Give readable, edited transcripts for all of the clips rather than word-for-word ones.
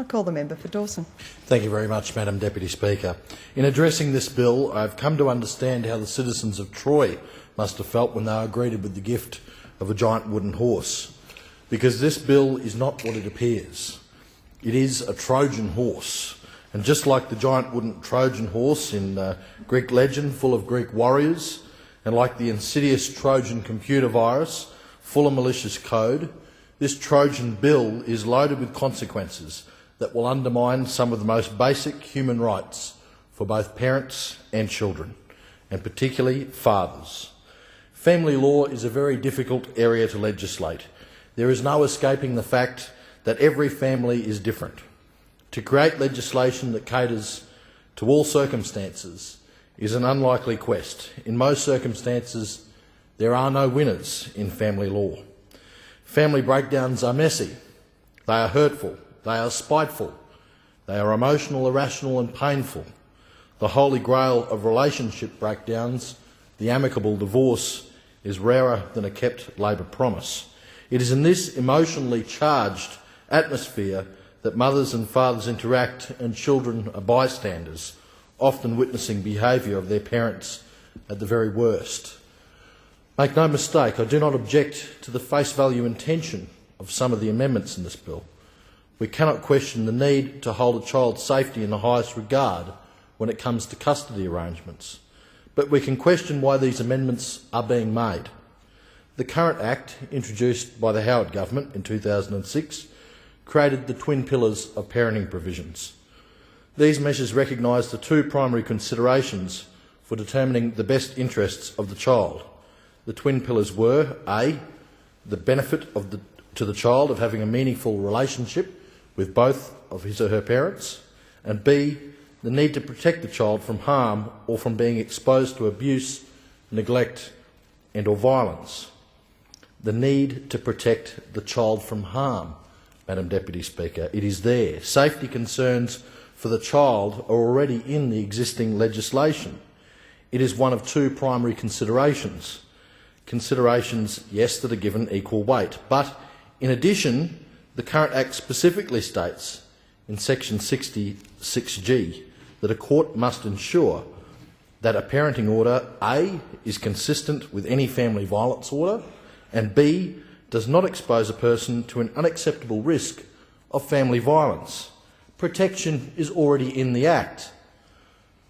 I call the member for Dawson. Thank you very much, Madam Deputy Speaker. In addressing this bill, I've come to understand how the citizens of Troy must have felt when they were greeted with the gift of a giant wooden horse, because this bill is not what it appears. It is a Trojan horse, and just like the giant wooden Trojan horse in Greek legend full of Greek warriors, and like the insidious Trojan computer virus full of malicious code, this Trojan bill is loaded with consequences that will undermine some of the most basic human rights for both parents and children, and particularly fathers. Family law is a very difficult area to legislate. There is no escaping the fact that every family is different. To create legislation that caters to all circumstances is an unlikely quest. In most circumstances, there are no winners in family law. Family breakdowns are messy, they are hurtful, they are spiteful, they are emotional, irrational and painful. The holy grail of relationship breakdowns, the amicable divorce, is rarer than a kept Labor promise. It is in this emotionally charged atmosphere that mothers and fathers interact and children are bystanders, often witnessing behaviour of their parents at the very worst. Make no mistake, I do not object to the face value intention of some of the amendments in this bill. We cannot question the need to hold a child's safety in the highest regard when it comes to custody arrangements, but we can question why these amendments are being made. The current Act, introduced by the Howard government in 2006, created the twin pillars of parenting provisions. These measures recognise the two primary considerations for determining the best interests of the child. The twin pillars were A, the benefit to the child of having a meaningful relationship with both of his or her parents, and B, the need to protect the child from harm or from being exposed to abuse, neglect and or violence. The need to protect the child from harm, Madam Deputy Speaker, it is there. Safety concerns for the child are already in the existing legislation. It is one of two primary considerations. Considerations, yes, that are given equal weight. But in addition, the current Act specifically states in section 66G that a court must ensure that a parenting order, A, is consistent with any family violence order, and B, does not expose a person to an unacceptable risk of family violence. Protection is already in the Act.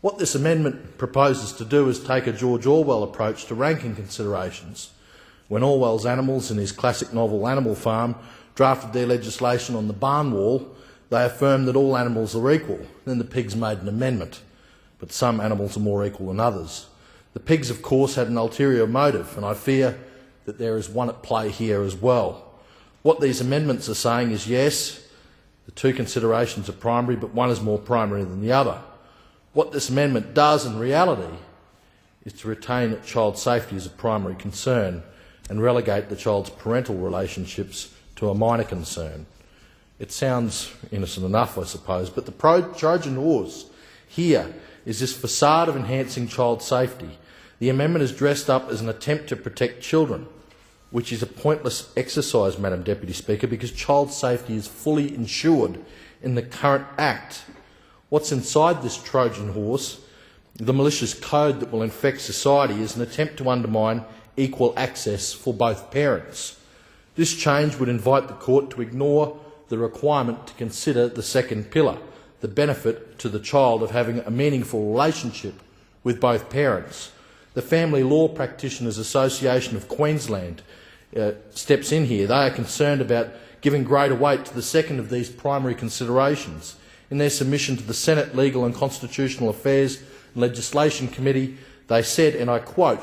What this amendment proposes to do is take a George Orwell approach to ranking considerations. When Orwell's animals in his classic novel Animal Farm drafted their legislation on the barn wall, they affirmed that all animals are equal. Then the pigs made an amendment, but some animals are more equal than others. The pigs, of course, had an ulterior motive, and I fear that there is one at play here as well. What these amendments are saying is, yes, the two considerations are primary, but one is more primary than the other. What this amendment does in reality is to retain child safety as a primary concern and relegate the child's parental relationships to a minor concern. It sounds innocent enough, I suppose, but the Trojan horse here is this facade of enhancing child safety. The amendment is dressed up as an attempt to protect children, which is a pointless exercise, Madam Deputy Speaker, because child safety is fully ensured in the current Act. What's inside this Trojan horse, the malicious code that will infect society, is an attempt to undermine equal access for both parents. This change would invite the court to ignore the requirement to consider the second pillar, the benefit to the child of having a meaningful relationship with both parents. The Family Law Practitioners Association of Queensland steps in here. They are concerned about giving greater weight to the second of these primary considerations. In their submission to the Senate Legal and Constitutional Affairs and Legislation Committee, they said, and I quote,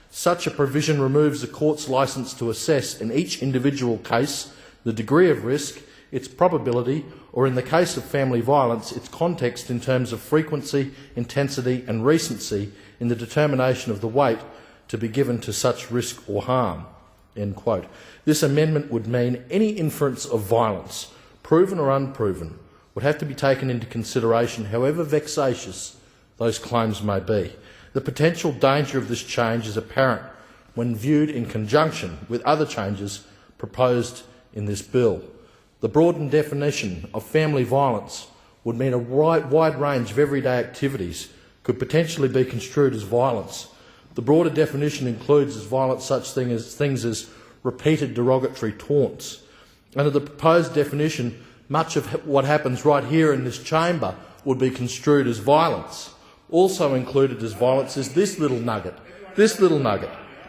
"Such a provision removes the court's licence to assess in each individual case the degree of risk, its probability, or in the case of family violence, its context in terms of frequency, intensity and recency in the determination of the weight to be given to such risk or harm." End quote. This amendment would mean any inference of violence, proven or unproven, would have to be taken into consideration, however vexatious those claims may be. The potential danger of this change is apparent when viewed in conjunction with other changes proposed in this bill. The broadened definition of family violence would mean a wide range of everyday activities could potentially be construed as violence. The broader definition includes as violence such things as repeated derogatory taunts. Under the proposed definition, much of what happens right here in this chamber would be construed as violence. Also included as violence is this little nugget,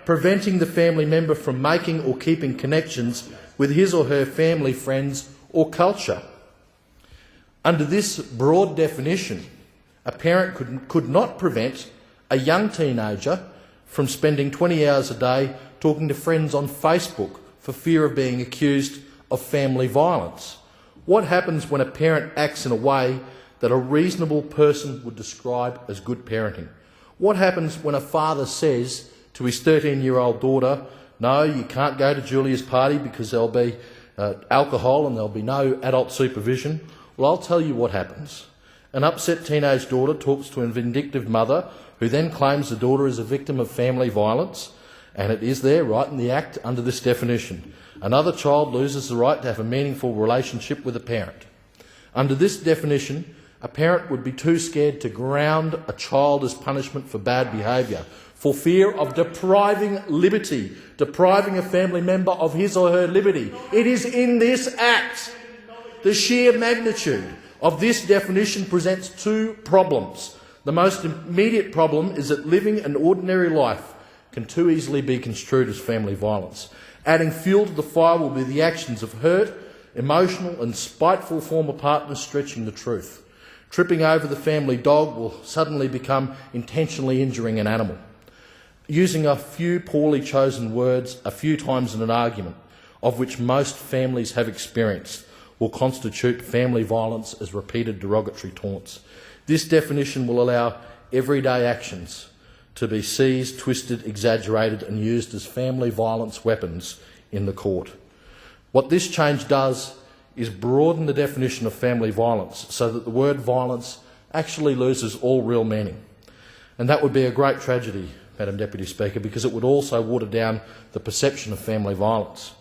preventing the family member from making or keeping connections with his or her family, friends or culture. Under this broad definition, a parent could not prevent a young teenager from spending 20 hours a day talking to friends on Facebook for fear of being accused of family violence. What happens when a parent acts in a way that a reasonable person would describe as good parenting? What happens when a father says to his 13-year-old daughter, "No, you can't go to Julia's party because there'll be alcohol and there'll be no adult supervision"? Well, I'll tell you what happens. An upset teenage daughter talks to a vindictive mother who then claims the daughter is a victim of family violence, and it is there right in the Act under this definition. Another child loses the right to have a meaningful relationship with a parent. Under this definition, a parent would be too scared to ground a child as punishment for bad behaviour, for fear of depriving a family member of his or her liberty. It is in this Act. The sheer magnitude of this definition presents two problems. The most immediate problem is that living an ordinary life can too easily be construed as family violence. Adding fuel to the fire will be the actions of hurt, emotional and spiteful former partners stretching the truth. Tripping over the family dog will suddenly become intentionally injuring an animal. Using a few poorly chosen words a few times in an argument, of which most families have experienced, will constitute family violence as repeated derogatory taunts. This definition will allow everyday actions to be seized, twisted, exaggerated and used as family violence weapons in the court. What this change does is broaden the definition of family violence so that the word violence actually loses all real meaning. And that would be a great tragedy, Madam Deputy Speaker, because it would also water down the perception of family violence.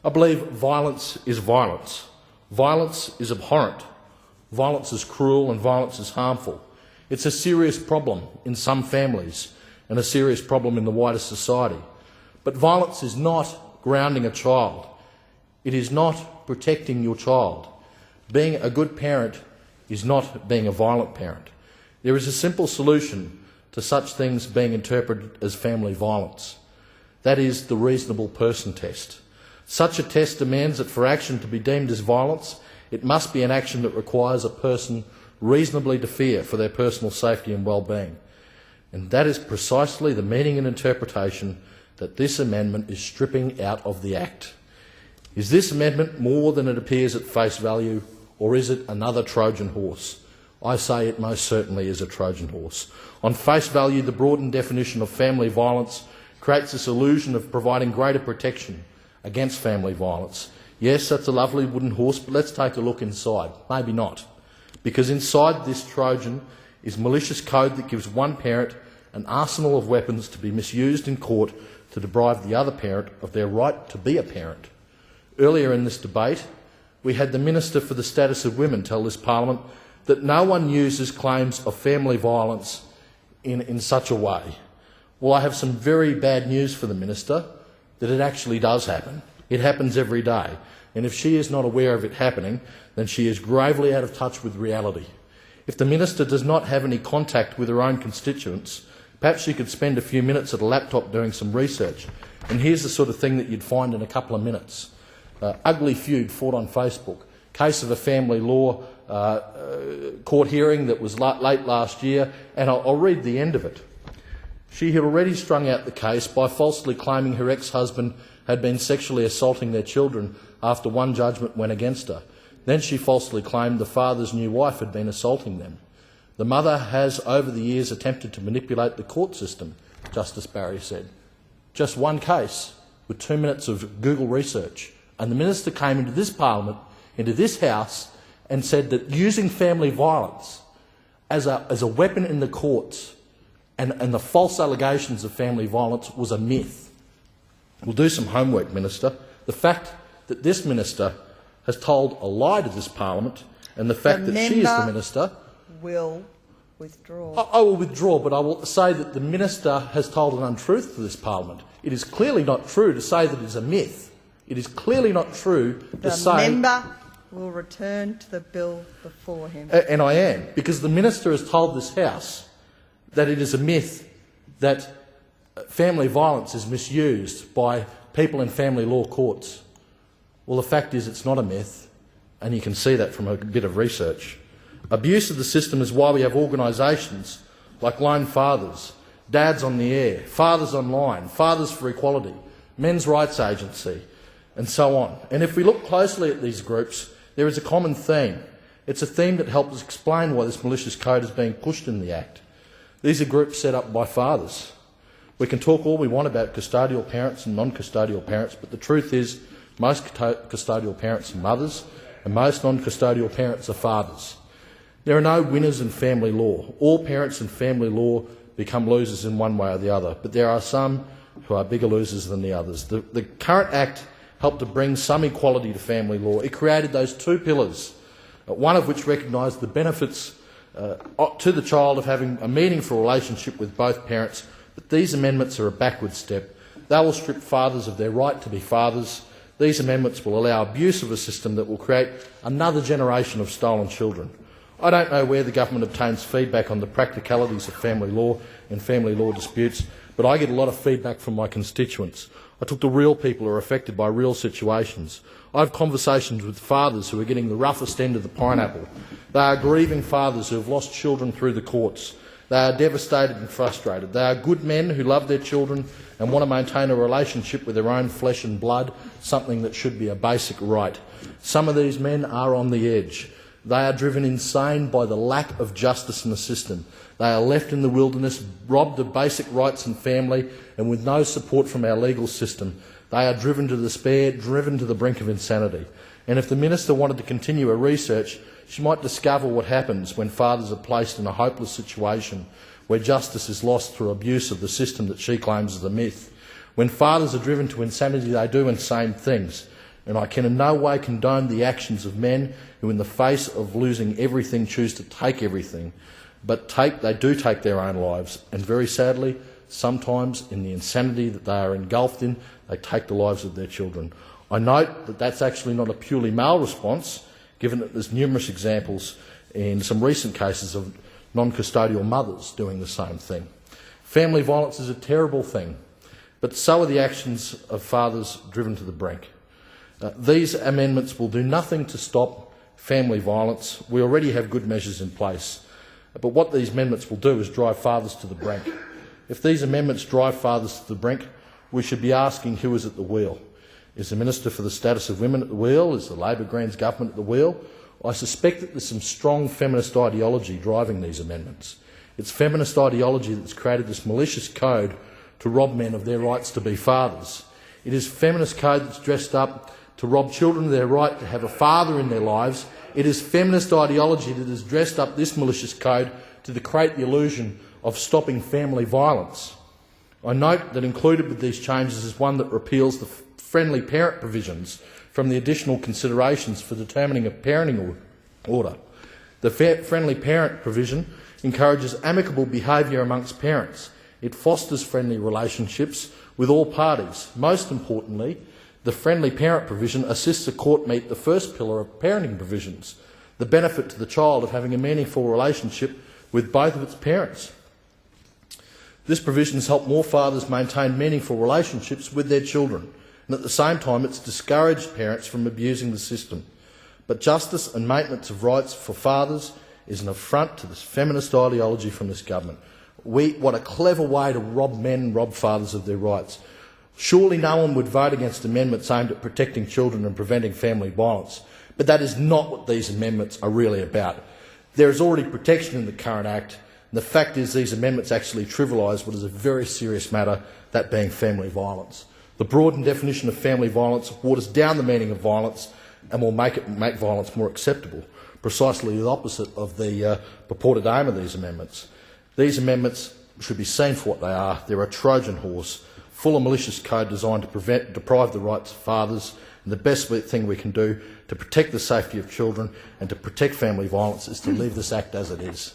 I believe violence is violence. Violence is abhorrent. Violence is cruel and violence is harmful. It's a serious problem in some families and a serious problem in the wider society. But violence is not grounding a child. It is not protecting your child. Being a good parent is not being a violent parent. There is a simple solution to such things being interpreted as family violence. That is the reasonable person test. Such a test demands that for action to be deemed as violence, it must be an action that requires a person reasonably to fear for their personal safety and well-being. And that is precisely the meaning and interpretation that this amendment is stripping out of the Act. Is this amendment more than it appears at face value, or is it another Trojan horse? I say it most certainly is a Trojan horse. On face value, the broadened definition of family violence creates this illusion of providing greater protection against family violence. Yes, that's a lovely wooden horse, but let's take a look inside. Maybe not. Because inside this Trojan is malicious code that gives one parent an arsenal of weapons to be misused in court to deprive the other parent of their right to be a parent. Earlier in this debate, we had the Minister for the Status of Women tell this Parliament that no one uses claims of family violence in such a way. Well, I have some very bad news for the Minister, that it actually does happen. It happens every day. And if she is not aware of it happening, then she is gravely out of touch with reality. If the Minister does not have any contact with her own constituents, perhaps she could spend a few minutes at a laptop doing some research. And here's the sort of thing that you'd find in a couple of minutes. Ugly feud fought on Facebook. Case of a family law court hearing that was late last year, and I'll read the end of it. She had already strung out the case by falsely claiming her ex-husband had been sexually assaulting their children after one judgment went against her. Then she falsely claimed the father's new wife had been assaulting them. The mother has, over the years, attempted to manipulate the court system, Justice Barry said. Just one case, with 2 minutes of Google research. And the Minister came into this Parliament, into this House, and said that using family violence as a weapon in the courts and the false allegations of family violence was a myth. We'll do some homework, Minister. The fact that this Minister has told a lie to this parliament, and the fact that she is the minister... will withdraw. I will withdraw, but I will say that the minister has told an untruth to this parliament. It is clearly not true to say that it is a myth. It is clearly not true to say... The member will return to the bill before him. And I am, because the minister has told this House that it is a myth that family violence is misused by people in family law courts. Well, the fact is it's not a myth, and you can see that from a bit of research. Abuse of the system is why we have organisations like Lone Fathers, Dads on the Air, Fathers Online, Fathers for Equality, Men's Rights Agency, and so on. And if we look closely at these groups, there is a common theme. It's a theme that helps explain why this malicious code is being pushed in the Act. These are groups set up by fathers. We can talk all we want about custodial parents and non-custodial parents, but the truth is most custodial parents are mothers and most non-custodial parents are fathers. There are no winners in family law. All parents in family law become losers in one way or the other, but there are some who are bigger losers than the others. The current Act helped to bring some equality to family law. It created those two pillars, one of which recognised the benefits to the child of having a meaningful relationship with both parents, but these amendments are a backward step. They will strip fathers of their right to be fathers. These amendments will allow abuse of a system that will create another generation of stolen children. I don't know where the government obtains feedback on the practicalities of family law and family law disputes, but I get a lot of feedback from my constituents. I talk to real people who are affected by real situations. I have conversations with fathers who are getting the roughest end of the pineapple. They are grieving fathers who have lost children through the courts. They are devastated and frustrated. They are good men who love their children and want to maintain a relationship with their own flesh and blood, something that should be a basic right. Some of these men are on the edge. They are driven insane by the lack of justice in the system. They are left in the wilderness, robbed of basic rights and family, and with no support from our legal system. They are driven to despair, driven to the brink of insanity. And if the minister wanted to continue her research, she might discover what happens when fathers are placed in a hopeless situation where justice is lost through abuse of the system that she claims is a myth. When fathers are driven to insanity, they do insane things. And I can in no way condone the actions of men who, in the face of losing everything, choose to take everything. But they do take their own lives. And very sadly, sometimes in the insanity that they are engulfed in, they take the lives of their children. I note that that's actually not a purely male response, given that there's numerous examples in some recent cases of non-custodial mothers doing the same thing. Family violence is a terrible thing, but so are the actions of fathers driven to the brink. These amendments will do nothing to stop family violence. We already have good measures in place. But what these amendments will do is drive fathers to the brink. If these amendments drive fathers to the brink, we should be asking who is at the wheel. Is the Minister for the Status of Women at the wheel? Is the Labor Greens government at the wheel? I suspect that there's some strong feminist ideology driving these amendments. It's feminist ideology that's created this malicious code to rob men of their rights to be fathers. It is feminist code that's dressed up to rob children of their right to have a father in their lives. It is feminist ideology that has dressed up this malicious code to create the illusion of stopping family violence. I note that included with these changes is one that repeals the friendly parent provisions from the additional considerations for determining a parenting order. The friendly parent provision encourages amicable behaviour amongst parents. It fosters friendly relationships with all parties. Most importantly, the friendly parent provision assists a court meet the first pillar of parenting provisions, the benefit to the child of having a meaningful relationship with both of its parents. This provision has helped more fathers maintain meaningful relationships with their children, and at the same time it's discouraged parents from abusing the system. But justice and maintenance of rights for fathers is an affront to this feminist ideology from this government. What a clever way to rob men and rob fathers of their rights. Surely no one would vote against amendments aimed at protecting children and preventing family violence, but that is not what these amendments are really about. There is already protection in the current Act, and the fact is these amendments actually trivialise what is a very serious matter, that being family violence. The broadened definition of family violence waters down the meaning of violence and will make violence more acceptable, precisely the opposite of the purported aim of these amendments. These amendments should be seen for what they are. They're a Trojan Horse, full of malicious code designed to deprive the rights of fathers And the best thing we can do to protect the safety of children and to protect family violence is to leave this Act as it is.